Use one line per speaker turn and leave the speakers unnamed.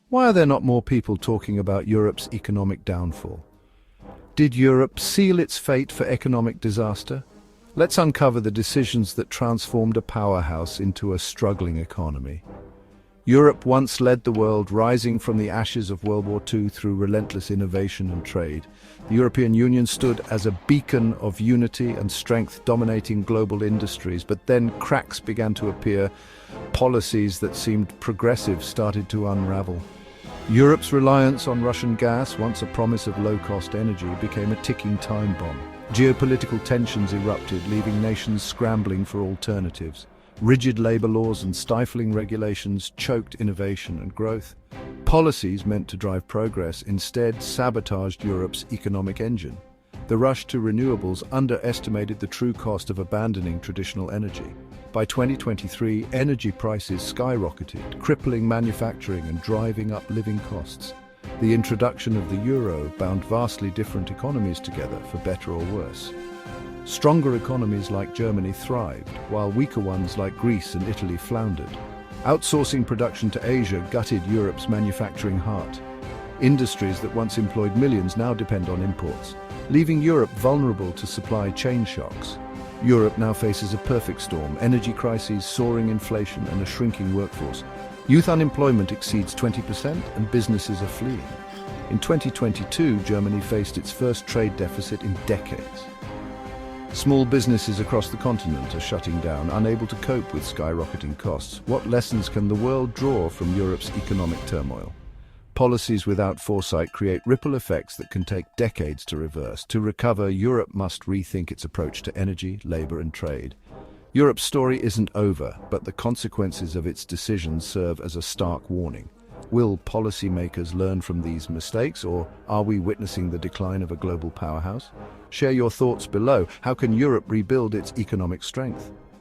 Why are there not more people talking about Europe's economic downfall? Did Europe seal its fate for economic disaster? Let's uncover the decisions that transformed a powerhouse into a struggling economy. Europe once led the world, rising from the ashes of World War II through relentless innovation and trade. The European Union stood as a beacon of unity and strength, dominating global industries. But then cracks began to appear. Policies that seemed progressive started to unravel. Europe's reliance on Russian gas, once a promise of low-cost energy, became a ticking time bomb. Geopolitical tensions erupted, leaving nations scrambling for alternatives. Rigid labor laws and stifling regulations choked innovation and growth. Policies meant to drive progress instead sabotaged Europe's economic engine. The rush to renewables underestimated the true cost of abandoning traditional energy. By 2023, energy prices skyrocketed, crippling manufacturing and driving up living costs. The introduction of the euro bound vastly different economies together, for better or worse. Stronger economies like Germany thrived, while weaker ones like Greece and Italy floundered. Outsourcing production to Asia gutted Europe's manufacturing heart. Industries that once employed millions now depend on imports, leaving Europe vulnerable to supply chain shocks. Europe now faces a perfect storm: energy crises, soaring inflation, and a shrinking workforce. Youth unemployment exceeds 20% and businesses are fleeing. In 2022, Germany faced its first trade deficit in decades. Small businesses across the continent are shutting down, unable to cope with skyrocketing costs. What lessons can the world draw from Europe's economic turmoil? Policies without foresight create ripple effects that can take decades to reverse. To recover, Europe must rethink its approach to energy, labor, and trade. Europe's story isn't over, but the consequences of its decisions serve as a stark warning. Will policymakers learn from these mistakes, or are we witnessing the decline of a global powerhouse? Share your thoughts below. How can Europe rebuild its economic strength?